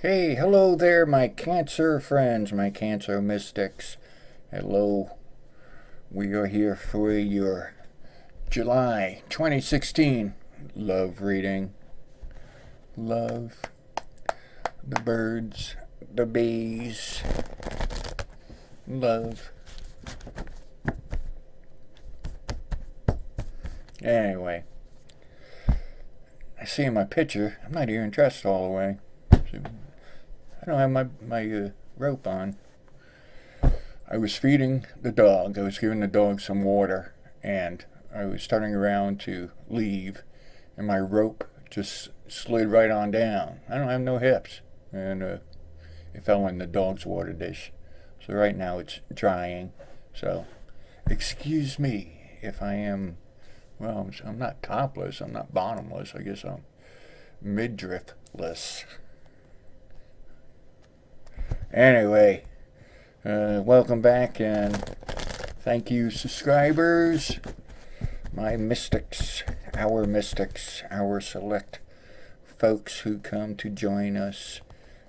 Hey, hello there, my Cancer friends, my Cancer mystics. Hello. We are here for your July 2016 love reading. Love, the birds, the bees. Love. Anyway, I see in my picture, I'm not even dressed all the way. I don't have my rope on. I was feeding the dog. I was giving the dog some water, and I was turning around to leave, and my rope just slid right on down. I don't have no hips, and it fell in the dog's water dish. So right now it's drying. So excuse me if I am, well, I'm not topless, I'm not bottomless. I guess I'm midriffless. Anyway, welcome back, and thank you, subscribers, my mystics, our select folks who come to join us.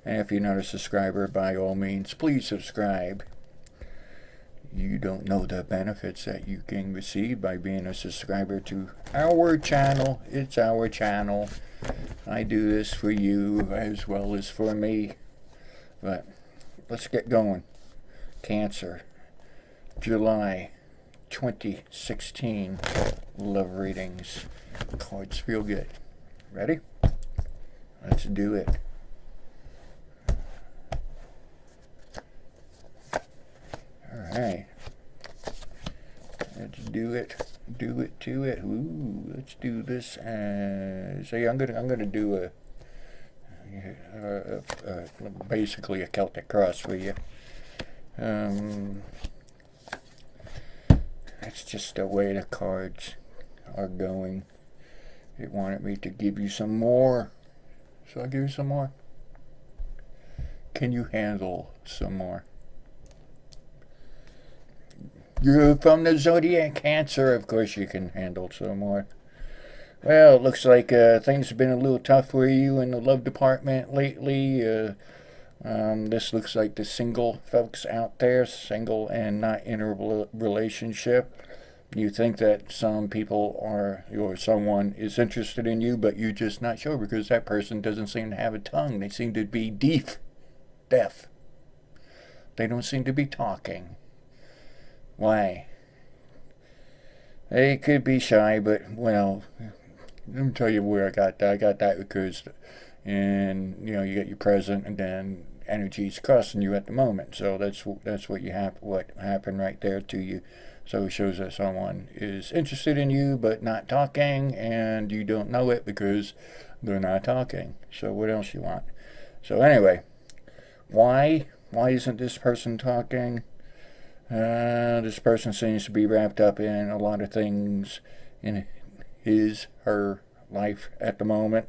And if you're not a subscriber, by all means, please subscribe. You don't know the benefits that you can receive by being a subscriber to our channel. It's our channel. I do this for you as well as for me. But let's get going. Cancer, July 2016 love readings. Cards feel good. Ready? Let's do it. Alright. Let's do it. Do it to it. Ooh, let's do this. So I'm gonna do basically a Celtic cross for you. That's just the way the cards are going. It wanted me to give you some more, so I'll give you some more. Can you handle some more? You're from the Zodiac Cancer, of course you can handle some more. Well, it looks like things have been a little tough for you in the love department lately. This looks like the single folks out there, single and not in a relationship. You think that some people are, or someone is interested in you, but you're just not sure because that person doesn't seem to have a tongue. They seem to be deaf. They don't seem to be talking. Why? They could be shy, but, well, let me tell you where I got that. I got that because, and you know, you get your present, and then energy's crossing you at the moment. So that's what you have. What happened right there to you. So it shows that someone is interested in you, but not talking, and you don't know it because they're not talking. So what else you want? So anyway, why isn't this person talking? This person seems to be wrapped up in a lot of things in her life at the moment.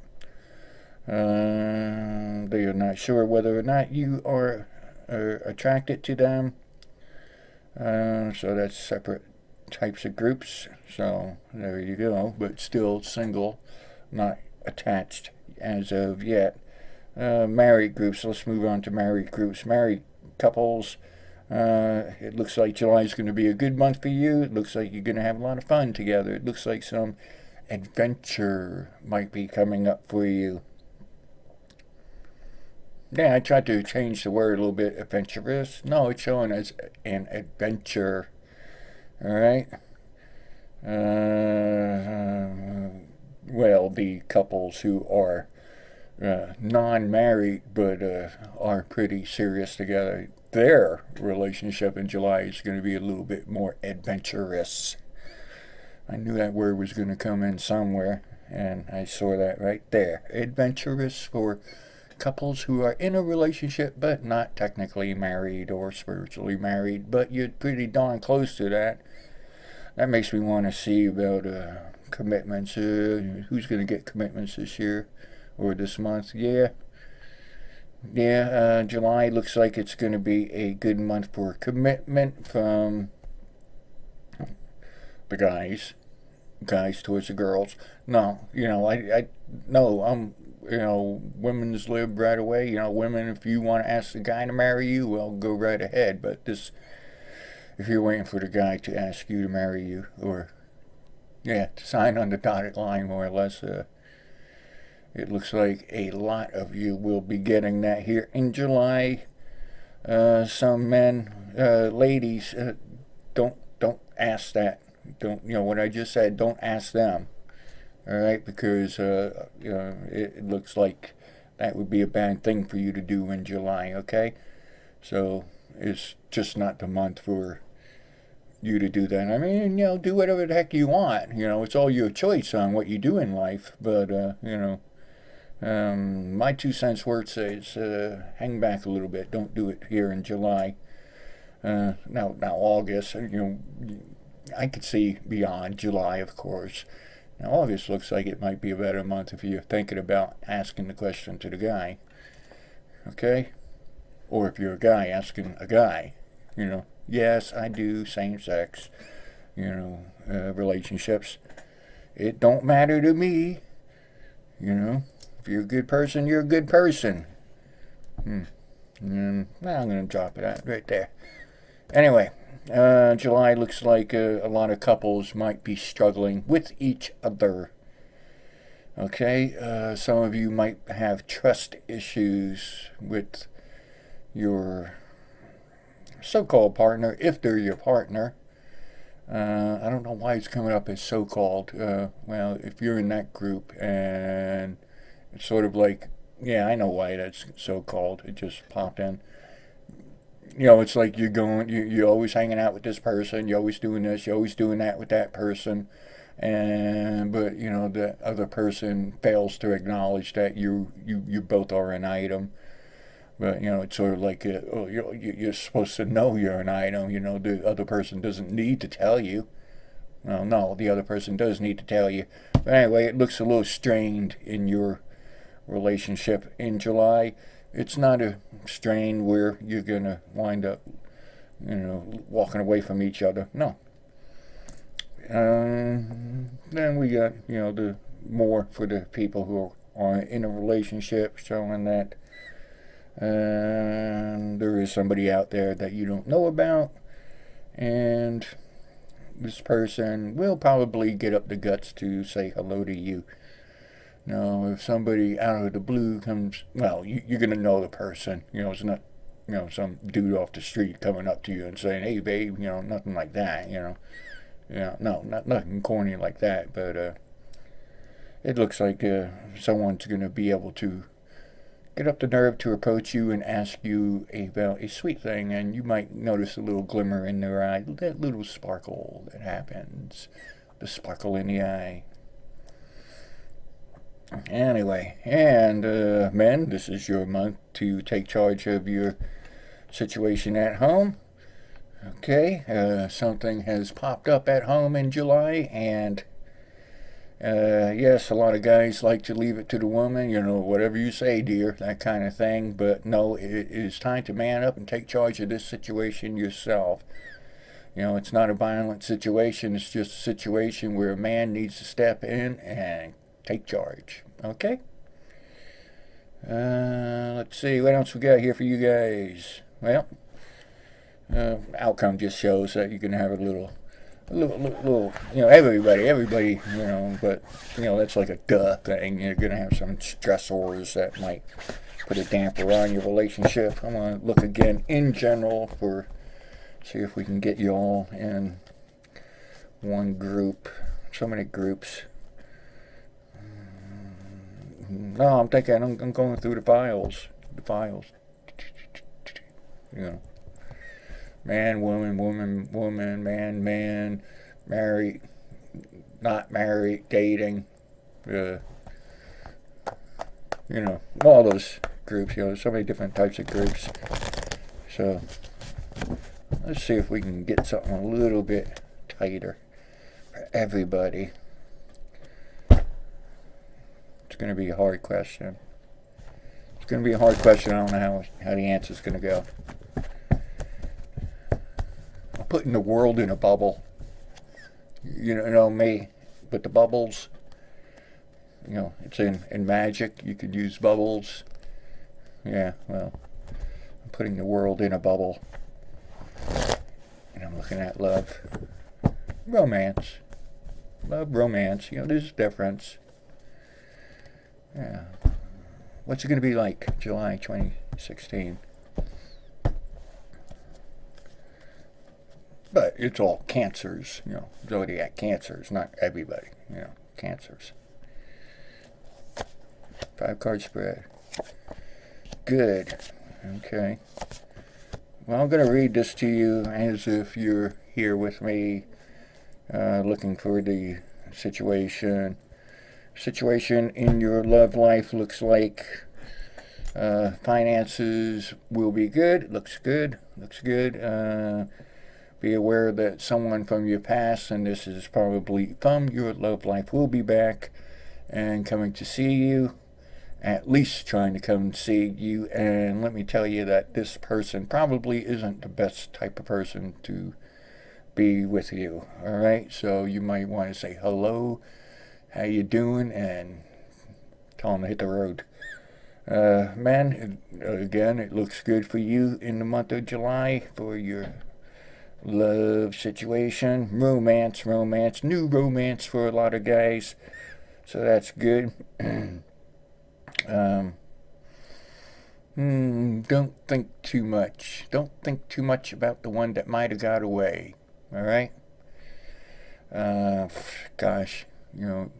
They are not sure whether or not you are attracted to them. So that's separate types of groups. So there you go. But still single, not attached as of yet. Married groups. Let's move on to married groups. Married couples. It looks like July is going to be a good month for you. It looks like you're going to have a lot of fun together. It looks like some adventure might be coming up for you. Yeah, I tried to change the word a little bit. Adventurous. No, it's showing as an adventure. Alright. Well, the couples who are non-married but are pretty serious together, their relationship in July is going to be a little bit more adventurous. I knew that word was going to come in somewhere, and I saw that right there. Adventurous for couples who are in a relationship but not technically married or spiritually married, but you're pretty darn close to that. That makes me want to see about commitments. Who's going to get commitments this year or this month? July looks like it's going to be a good month for commitment from the guys. guys towards the girls. No, no, women's lib right away. Women, if you want to ask the guy to marry you, well, go right ahead. But if you're waiting for the guy to ask you to marry you, or, yeah, to sign on the dotted line, more or less, it looks like a lot of you will be getting that here in July. Some men, ladies, don't ask that. Don't, what I just said, don't ask them. All right, because it looks like that would be a bad thing for you to do in July. Okay, so it's just not the month for you to do that. I mean, do whatever the heck you want. It's all your choice on what you do in life. But my 2 cents worth says hang back a little bit. Don't do it here in July. Now August. I could see beyond July, of course. Now, August looks like it might be a better month if you're thinking about asking the question to the guy. Okay? Or if you're a guy asking a guy. Yes, I do same-sex, relationships. It don't matter to me. If you're a good person, you're a good person. I'm going to drop it right there. Anyway. July looks like a lot of couples might be struggling with each other. Okay, some of you might have trust issues with your so-called partner, if they're your partner. I don't know why it's coming up as so-called. Well, if you're in that group, and it's sort of like, yeah, I know why that's so-called. It just popped in. It's like you're always hanging out with this person, you're always doing this, you're always doing that with that person, but the other person fails to acknowledge that you both are an item. But it's sort of like you're supposed to know you're an item. The other person doesn't need to tell you. Well, no, the other person does need to tell you. But anyway, it looks a little strained in your relationship in July. It's not a strain where you're going to wind up, walking away from each other. No. Then we got, the more for the people who are in a relationship, showing that there is somebody out there that you don't know about, and this person will probably get up the guts to say hello to you. Now, if somebody out of the blue comes, well, you're going to know the person. It's not, some dude off the street coming up to you and saying, hey, babe, nothing like that, no, nothing corny like that, but it looks like someone's going to be able to get up the nerve to approach you and ask you about a sweet thing, and you might notice a little glimmer in their eye, that little sparkle that happens, the sparkle in the eye. Anyway, and men, this is your month to take charge of your situation at home. Okay, something has popped up at home in July, and yes, a lot of guys like to leave it to the woman, whatever you say, dear, that kind of thing. But no, it is time to man up and take charge of this situation yourself. It's not a violent situation, it's just a situation where a man needs to step in and take charge. Okay? Let's see, what else we got here for you guys? Well, outcome just shows that you can have a little, everybody, but, that's like a duh thing. You're going to have some stressors that might put a damper on your relationship. I'm going to look again in general see if we can get you all in one group. So many groups. No, I'm thinking I'm going through the files. Man, woman, man, married, not married, dating, all those groups, there's so many different types of groups. So, let's see if we can get something a little bit tighter for everybody. It's going to be a hard question. It's going to be a hard question. I don't know how the answer's going to go. I'm putting the world in a bubble. Me. but the bubbles, you know, it's in magic. You could use bubbles. Yeah, well, I'm putting the world in a bubble. And I'm looking at love. Romance. Love, romance. You know, there's a difference. Yeah. What's it going to be like July 2016? But it's all cancers, you know, zodiac cancers, not everybody, you know, cancers. 5-card spread. Good. Okay. Well, I'm going to read this to you as if you're here with me, looking for the situation. Situation in your love life looks like finances will be good. Looks good. Looks good. Be aware that someone from your past, and this is probably from your love life, will be back and coming to see you. At least trying to come and see you. And let me tell you that this person probably isn't the best type of person to be with you. Alright, so you might want to say hello, how you doing, and tell them to hit the road. Man, again, it looks good for you in the month of July for your love situation. Romance, new romance for a lot of guys, so that's good. Don't think too much. Don't think too much about the one that might have got away. Alright? Gosh, you know,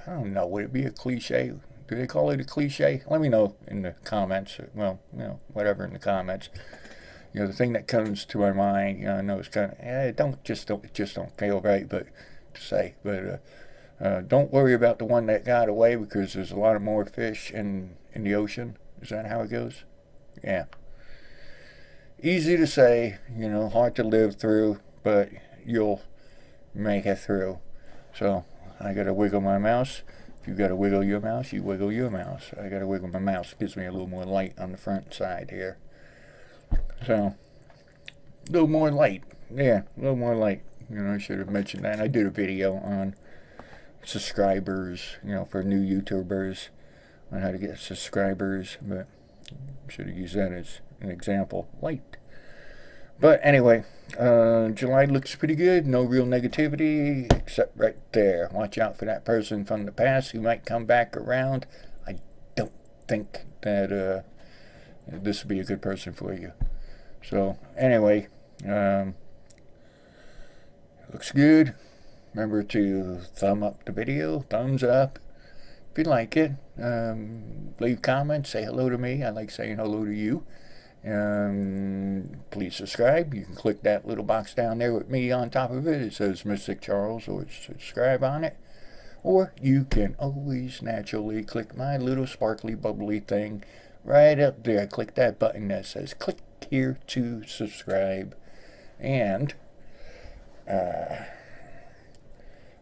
I don't know, would it be a cliche? Do they call it a cliche? Let me know in the comments. Well, you know, whatever in the comments. You know, the thing that comes to my mind, you know, I know it's kind of, it just don't feel right, but to say, but don't worry about the one that got away, because there's a lot of more fish in the ocean. Is that how it goes? Yeah. Easy to say, you know, hard to live through, but you'll make it through. So I gotta wiggle my mouse. If you gotta wiggle your mouse, you wiggle your mouse. I gotta wiggle my mouse. It gives me a little more light on the front side here. So, a little more light. Yeah, a little more light. You know, I should have mentioned that. I did a video on subscribers, you know, for new YouTubers, on how to get subscribers, but should have used that as an example. Light. But anyway, July looks pretty good. No real negativity, except right there. Watch out for that person from the past who might come back around. I don't think that this would be a good person for you. So anyway, looks good. Remember to thumb up the video, thumbs up if you like it. Leave comments, say hello to me. I like saying hello to you. Please subscribe. You can click that little box down there with me on top of it. It says MysticCharles, or subscribe on it. Or you can always naturally click my little sparkly bubbly thing right up there. Click that button that says click here to subscribe. And I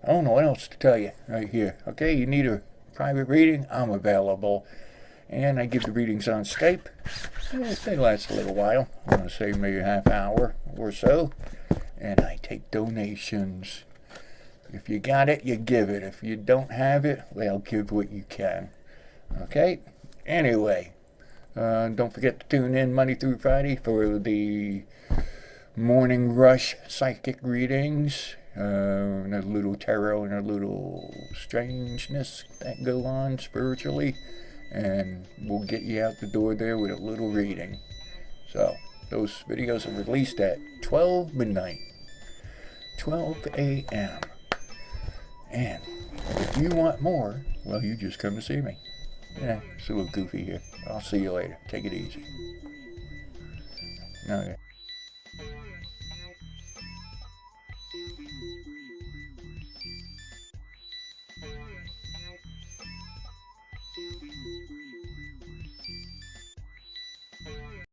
don't know what else to tell you right here. Okay, you need a private reading? I'm available. And I give the readings on Skype. They last a little while. I'm going to say maybe a half hour or so. And I take donations. If you got it, you give it. If you don't have it, well, give what you can. Okay? Anyway, don't forget to tune in Monday through Friday for the morning rush psychic readings. And a little tarot and a little strangeness that go on spiritually. And we'll get you out the door there with a little reading. So, those videos are released at 12 midnight. 12 a.m. And if you want more, well, you just come to see me. Yeah, it's a little goofy here. I'll see you later. Take it easy. Okay.